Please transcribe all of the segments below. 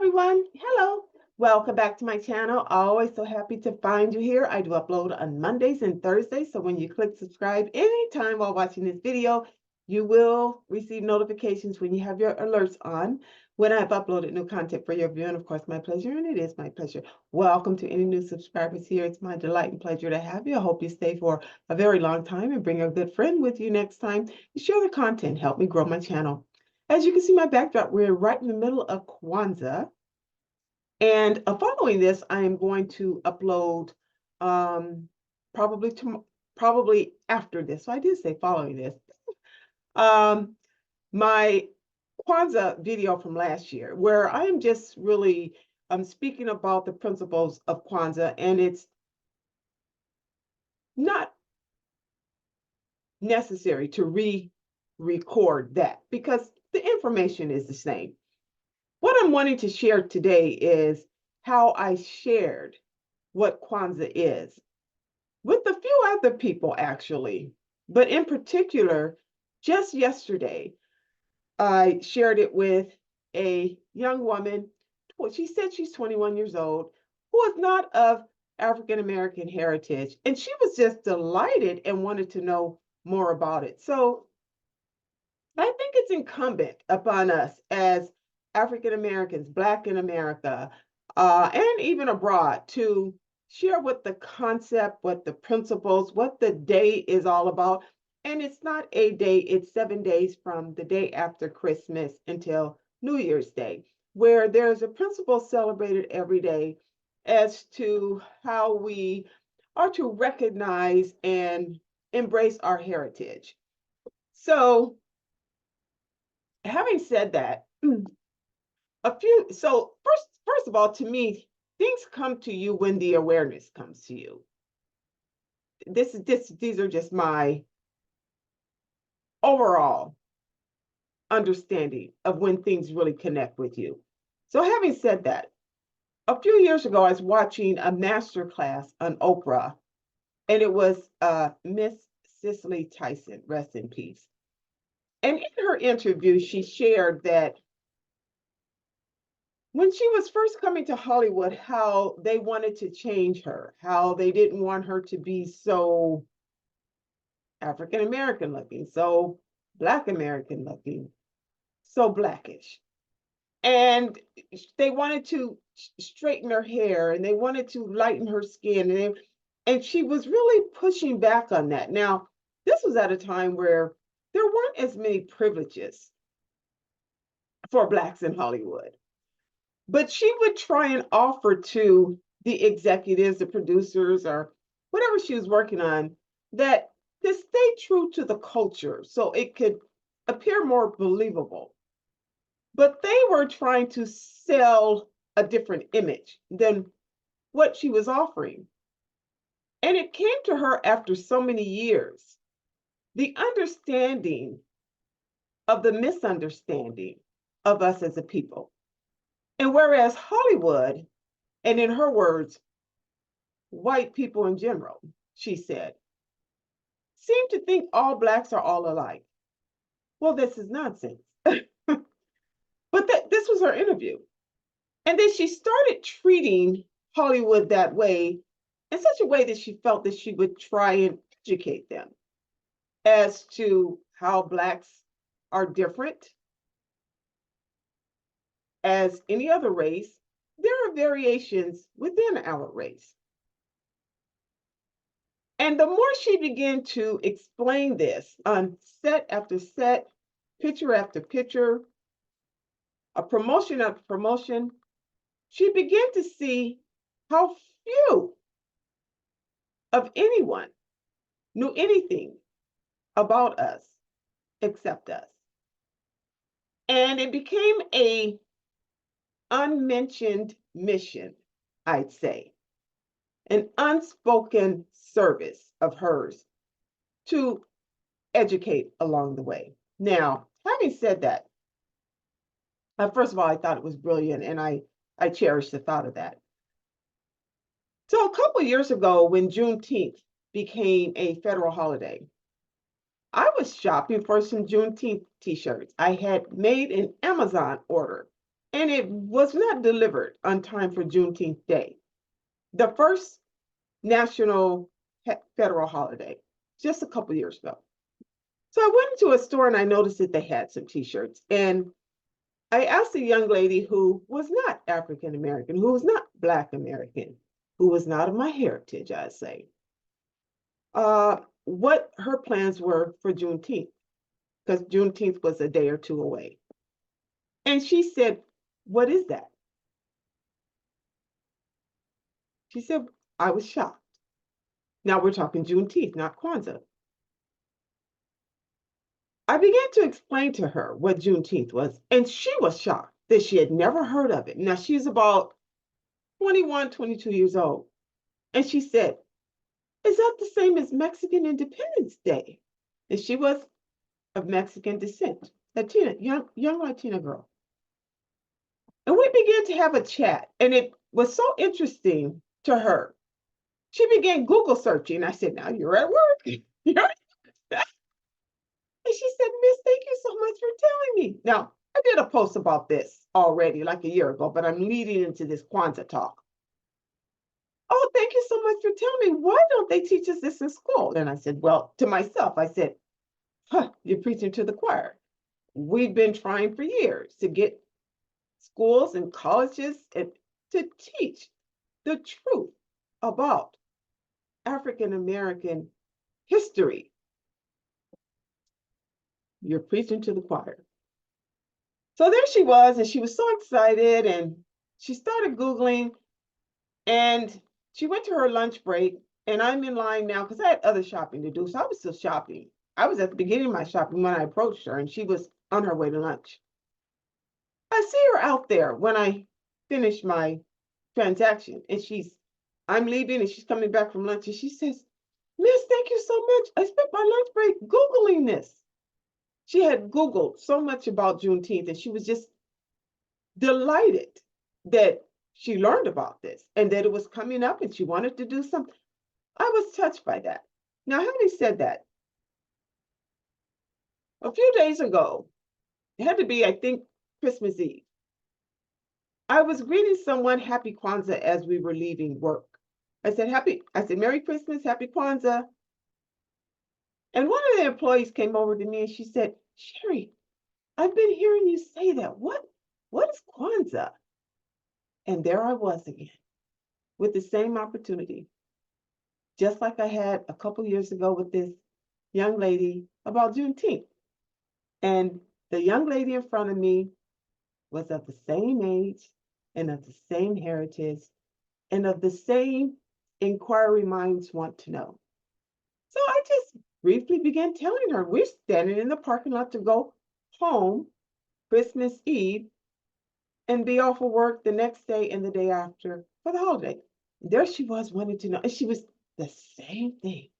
everyone. Hello. Welcome back to my channel. Always so happy to find you here. I do upload on Mondays and Thursdays. So when you click subscribe anytime while watching this video, you will receive notifications when you have your alerts on when I've uploaded new content for your view. And of course, my pleasure. And it is my pleasure. Welcome to any new subscribers here. It's my delight and pleasure to have you. I hope you stay for a very long time and bring a good friend with you next time. Share the content. Help me grow my channel. As you can see my backdrop, we're right in the middle of Kwanzaa. And following this, I am going to upload probably after this. So I did say following this. My Kwanzaa video from last year, where I am just really speaking about the principles of Kwanzaa, and it's not necessary to re-record that because the information is the same. What I'm wanting to share today is how I shared what Kwanzaa is with a few other people, actually. But in particular, just yesterday, I shared it with a young woman. Well, she said she's 21 years old, who is not of African American heritage. And she was just delighted and wanted to know more about it. So I think it's incumbent upon us as African Americans, Black in America, and even abroad to share what the concept, what the principles, what the day is all about. And it's not a day, it's 7 days from the day after Christmas until New Year's Day, where there's a principle celebrated every day as to how we are to recognize and embrace our heritage. So having said that, first of all, to me, things come to you when the awareness comes to you. These are just my overall understanding of when things really connect with you. So having said that, a few years ago, I was watching a master class on Oprah, and it was Miss Cicely Tyson, rest in peace. And in her interview, she shared that when she was first coming to Hollywood, how they wanted to change her, how they didn't want her to be so African American looking, so Black American looking, so Blackish. And they wanted to straighten her hair and they wanted to lighten her skin. And she was really pushing back on that. Now, this was at a time where there weren't as many privileges for Blacks in Hollywood. But she would try and offer to the executives, the producers, or whatever she was working on, that to stay true to the culture so it could appear more believable. But they were trying to sell a different image than what she was offering. And it came to her after so many years, the understanding of the misunderstanding of us as a people. And whereas Hollywood, and in her words, white people in general, she said, seem to think all Blacks are all alike. Well, this is nonsense. But this was her interview. And then she started treating Hollywood that way in such a way that she felt that she would try and educate them as to how Blacks are different as any other race. There are variations within our race. And the more she began to explain this on set after set, picture after picture, a promotion after promotion, she began to see how few of anyone knew anything about us except us. And it became a unmentioned mission, I'd say, an unspoken service of hers to educate along the way. Now, having said that, first of all, I thought it was brilliant, and I cherish the thought of that. So a couple of years ago, when Juneteenth became a federal holiday, I was shopping for some Juneteenth t-shirts. I had made an Amazon order, and it was not delivered on time for Juneteenth Day, the first national federal holiday, just a couple years ago. So I went into a store and I noticed that they had some t-shirts. And I asked a young lady who was not African American, who was not Black American, who was not of my heritage, I'd say, what her plans were for Juneteenth, because Juneteenth was a day or two away. And she said, "What is that?" She said, I was shocked. Now we're talking Juneteenth, not Kwanzaa. I began to explain to her what Juneteenth was, and she was shocked that she had never heard of it. Now she's about 21, 22 years old. And she said, "Is that the same as Mexican Independence Day?" And she was of Mexican descent, Latina, young Latina girl. And we began to have a chat, and it was so interesting to her. She began Google searching. I said, "Now you're at work." And she said, "Miss, thank you so much for telling me." Now, I did a post about this already, like a year ago, but I'm leading into this Kwanzaa talk. "Oh, thank you so much for telling me. Why don't they teach us this in school?" And I said, well, to myself, I said, huh, you're preaching to the choir. We've been trying for years to get schools and colleges to teach the truth about African American history. You're preaching to the choir. So there she was, and she was so excited, and she started Googling, and she went to her lunch break, and I'm in line now because I had other shopping to do. So I was still shopping. I was at the beginning of my shopping when I approached her, and she was on her way to lunch. I see her out there when I finish my transaction, and I'm leaving, and she's coming back from lunch, and she says, "Miss, thank you so much. I spent my lunch break Googling this." She had Googled so much about Juneteenth, and she was just delighted that she learned about this and that it was coming up and she wanted to do something. I was touched by that. Now, having said that, a few days ago, it had to be, I think, Christmas Eve, I was greeting someone happy Kwanzaa as we were leaving work. I said, "Merry Christmas, happy Kwanzaa." And one of the employees came over to me and she said, "Sheri, I've been hearing you say that. What is Kwanzaa?" And there I was again with the same opportunity, just like I had a couple years ago with this young lady about Juneteenth. And the young lady in front of me was of the same age and of the same heritage and of the same inquiry minds want to know. So I just briefly began telling her we're standing in the parking lot to go home Christmas Eve and be off of work the next day and the day after for the holiday. There she was wanting to know, and she was the same thing.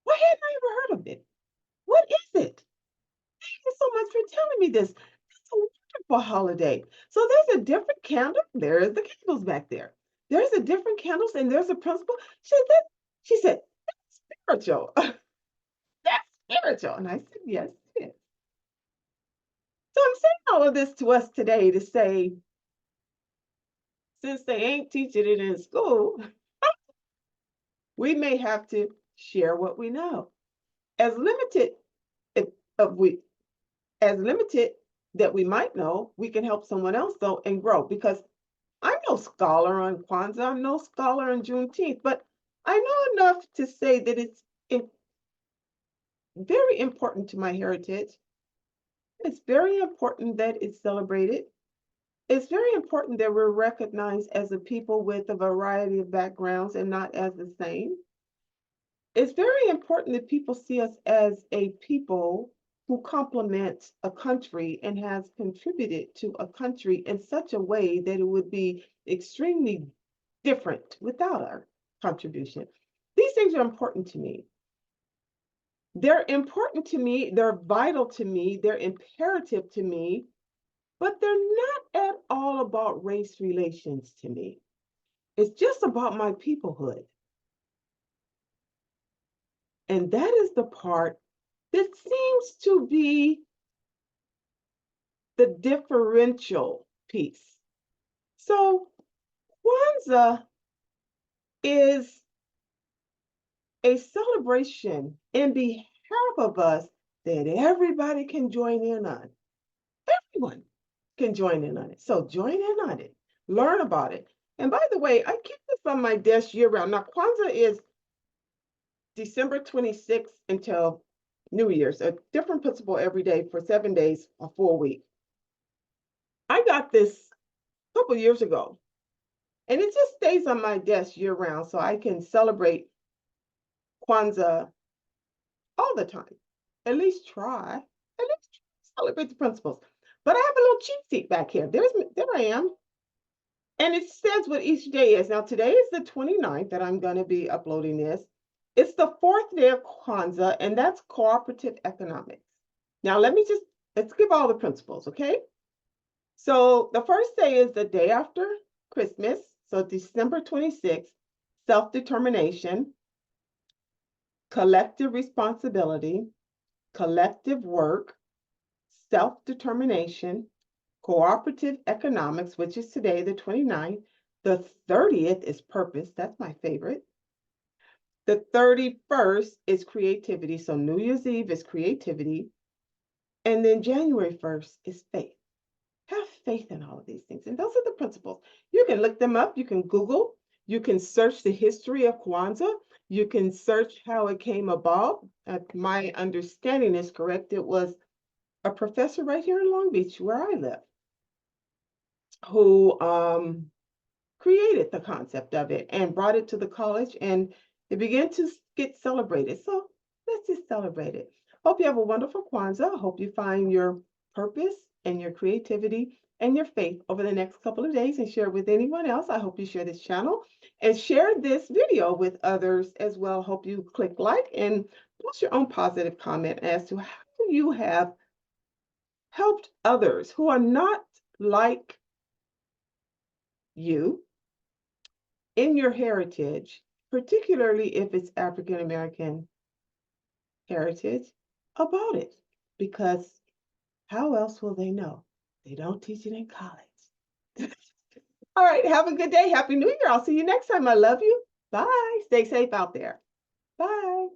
Why hadn't I ever heard of it? What is it? Thank you so much for telling me this. It's a wonderful holiday. So there's a different candle. There's the candles back there. There's a different candles, and there's a principle. She said, "That's spiritual." That's spiritual. And I said, "Yes, it is." So I'm saying all of this to us today to say, since they ain't teaching it in school, we may have to share what we know. As limited if, of we as limited that we might know, we can help someone else though and grow. Because I'm no scholar on Kwanzaa, I'm no scholar on Juneteenth, but I know enough to say that it's very important to my heritage. It's very important that it's celebrated. It's very important that we're recognized as a people with a variety of backgrounds and not as the same. It's very important that people see us as a people who complement a country and has contributed to a country in such a way that it would be extremely different without our contribution. These things are important to me. They're important to me, they're vital to me, they're imperative to me, but they're not at all about race relations to me. It's just about my peoplehood. And that is the part that seems to be the differential peace. So Kwanzaa is a celebration in behalf of us that everybody can join in on. Everyone can join in on it. So join in on it, learn about it. And by the way, I keep this on my desk year round. Now, Kwanzaa is December 26th until New Year's, a different principle every day for 7 days, a full week. I got this a couple years ago, and it just stays on my desk year round so I can celebrate Kwanzaa all the time. At least try. At least celebrate the principles. But I have a little cheat sheet back here. There I am. And it says what each day is. Now, today is the 29th that I'm going to be uploading this. It's the fourth day of Kwanzaa, and that's cooperative economics. Now, let's give all the principles, okay? So the first day is the day after Christmas. So December 26th, self-determination, collective responsibility, collective work, self-determination, cooperative economics, which is today, the 29th. The 30th is purpose. That's my favorite. The 31st is creativity. So New Year's Eve is creativity. And then January 1st is faith. Have faith in all of these things. And those are the principles. You can look them up. You can Google. You can search the history of Kwanzaa. You can search how it came about. If my understanding is correct, it was a professor right here in Long Beach, where I live, who created the concept of it and brought it to the college, and it began to get celebrated. So let's just celebrate it. Hope you have a wonderful Kwanzaa. Hope you find your purpose and your creativity and your faith over the next couple of days and share it with anyone else. I hope you share this channel and share this video with others as well. Hope you click like and post your own positive comment as to how you have helped others who are not like you in your heritage, particularly if it's African American heritage, about it. Because how else will they know? They don't teach it in college. All right, have a good day. Happy New Year. I'll see you next time. I love you. Bye. Stay safe out there. Bye.